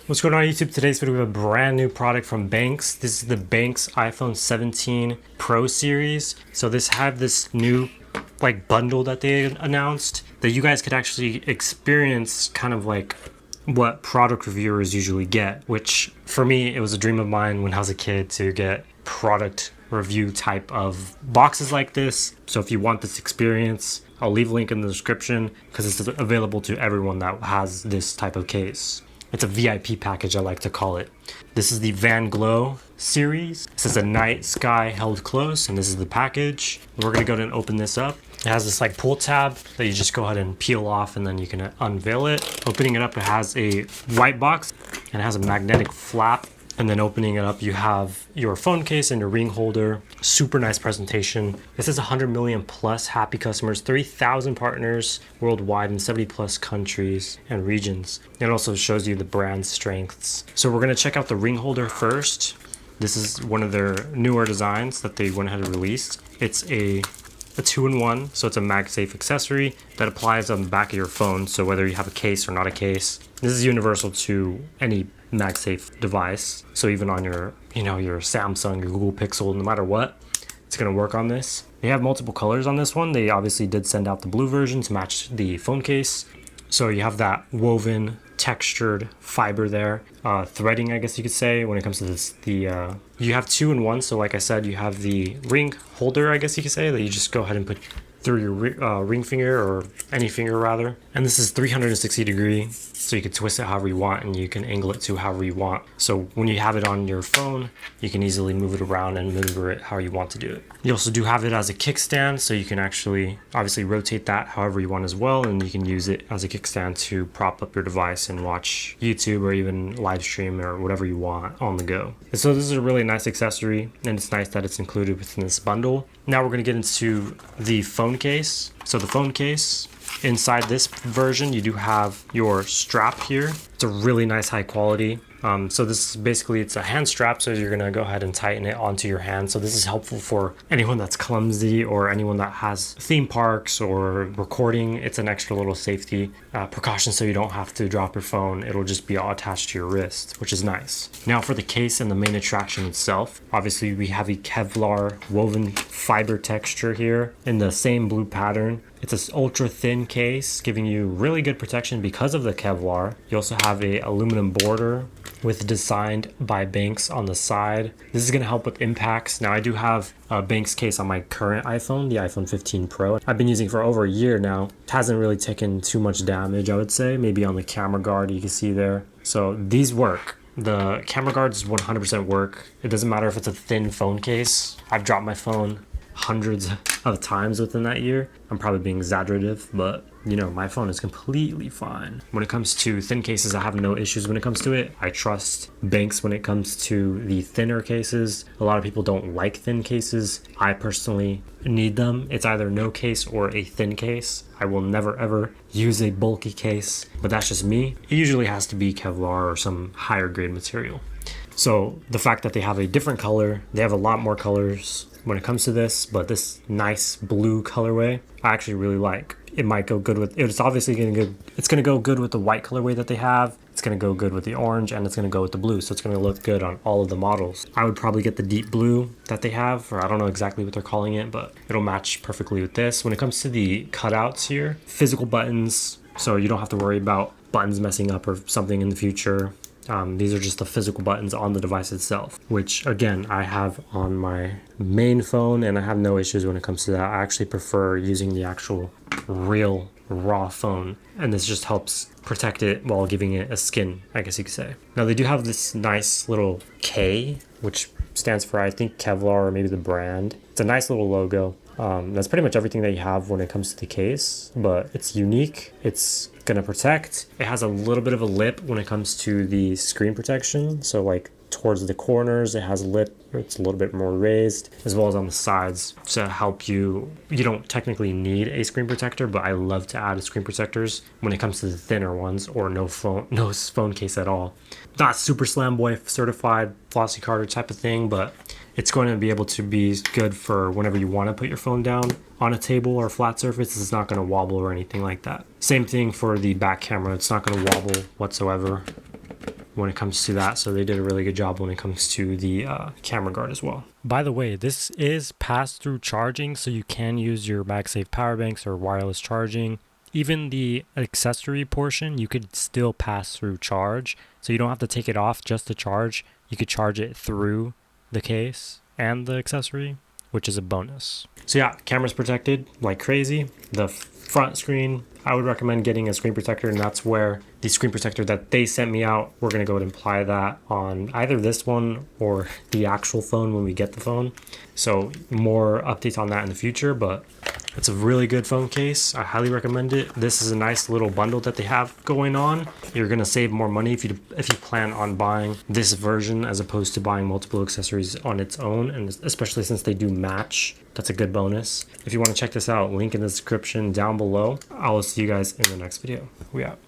What's going on YouTube? Today's video we have a brand new product from Benks. This is the Benks iPhone 17 Pro series. So this new bundle that they announced that you guys could actually experience kind of like what product reviewers usually get, which for me it was a dream of mine when I was a kid to get product review type of boxes like this. So if you want this experience, I'll leave a link in the description because it's available to everyone that has this type of case. It's a VIP package, I like to call it. This is the Van Glow series. This is a night sky held close, and this is the package. We're gonna go ahead and open this up. It has this pull tab that you just go ahead and peel off and then you can unveil it. Opening it up, it has a white box and it has a magnetic flap. And then opening it up, you have your phone case and your ring holder. Super nice presentation. This is 100 million plus happy customers, 3,000 partners worldwide in 70 plus countries and regions. It also shows you the brand strengths. So we're gonna check out the ring holder first. This is one of their newer designs that they went ahead and released. It's a two-in-one, so it's a MagSafe accessory that applies on the back of your phone. So whether you have a case or not a case, this is universal to any MagSafe device. So even on your Samsung, your Google Pixel, no matter what, it's gonna work on this. They have multiple colors on this one. They obviously did send out the blue version to match the phone case. So you have that woven textured fiber there, threading, I guess you could say, when it comes to this. You have two-in-one, so like I said, you have the ring holder, I guess you could say, that you just go ahead and put through your ring finger, or any finger rather. And this is 360 degree, so you can twist it however you want and you can angle it to however you want. So when you have it on your phone, you can easily move it around and maneuver it how you want to do it. You also do have it as a kickstand, so you can actually obviously rotate that however you want as well, and you can use it as a kickstand to prop up your device and watch YouTube or even live stream or whatever you want on the go. And so this is a really nice accessory, and it's nice that it's included within this bundle. Now we're going to get into the phone case. So the phone case, inside this version, you do have your strap here. It's a really nice high quality. So this is basically, it's a hand strap, so you're gonna go ahead and tighten it onto your hand. So this is helpful for anyone that's clumsy or anyone that has theme parks or recording. It's an extra little safety precaution, so you don't have to drop your phone. It'll just be all attached to your wrist, which is nice. Now for the case and the main attraction itself, obviously we have a Kevlar woven fiber texture here in the same blue pattern. It's an ultra thin case, giving you really good protection because of the Kevlar. You also have a aluminum border with designed by Benks on the side. This is gonna help with impacts. Now I do have a Benks case on my current iPhone, the iPhone 15 Pro. I've been using it for over a year now. It hasn't really taken too much damage, I would say. Maybe on the camera guard you can see there. So these work. The camera guards 100% work. It doesn't matter if it's a thin phone case. I've dropped my phone hundreds of times within that year. I'm probably being exaggerative, but my phone is completely fine. When it comes to thin cases, I have no issues when it comes to it. I trust Benks when it comes to the thinner cases. A lot of people don't like thin cases. I personally need them. It's either no case or a thin case. I will never ever use a bulky case, but that's just me. It usually has to be Kevlar or some higher grade material. So the fact that they have a different color, they have a lot more colors when it comes to this, but this nice blue colorway I actually really like. It might go good with, it's obviously it's gonna go good with the white colorway that they have. It's gonna go good with the orange, and it's gonna go with the blue, so it's gonna look good on all of the models. I would probably get the deep blue that they have, or I don't know exactly what they're calling it, but it'll match perfectly with this. When it comes to the cutouts here, physical buttons, so you don't have to worry about buttons messing up or something in the future. These are just the physical buttons on the device itself, which again, I have on my main phone and I have no issues when it comes to that. I actually prefer using the actual real raw phone, and this just helps protect it while giving it a skin, I guess you could say. Now they do have this nice little K, which stands for, I think, Kevlar or maybe the brand. It's a nice little logo. That's pretty much everything that you have when it comes to the case, but it's unique. It's gonna protect. It has a little bit of a lip when it comes to the screen protection. So towards the corners, it has a lip. It's a little bit more raised, as well as on the sides to help you. You don't technically need a screen protector, but I love to add screen protectors when it comes to the thinner ones, or no phone case at all. Not super slam boy certified flossy carder type of thing, but it's going to be able to be good for whenever you want to put your phone down on a table or a flat surface. It's not going to wobble or anything like that. Same thing for the back camera. It's not going to wobble whatsoever. when it comes to that. So they did a really good job when it comes to the camera guard as well. By the way, this is pass-through charging, so you can use your MagSafe power banks or wireless charging. Even the accessory portion, you could still pass through charge. So you don't have to take it off just to charge. You could charge it through the case and the accessory, which is a bonus. So yeah, camera's protected like crazy. The front screen, I would recommend getting a screen protector, and that's where the screen protector that they sent me out, we're gonna go ahead and apply that on either this one or the actual phone when we get the phone. So more updates on that in the future, but it's a really good phone case. I highly recommend it. This is a nice little bundle that they have going on. You're gonna save more money if you plan on buying this version as opposed to buying multiple accessories on its own, and especially since they do match. That's a good bonus. If you want to check this out, link in the description down below. I will see you guys in the next video. We out.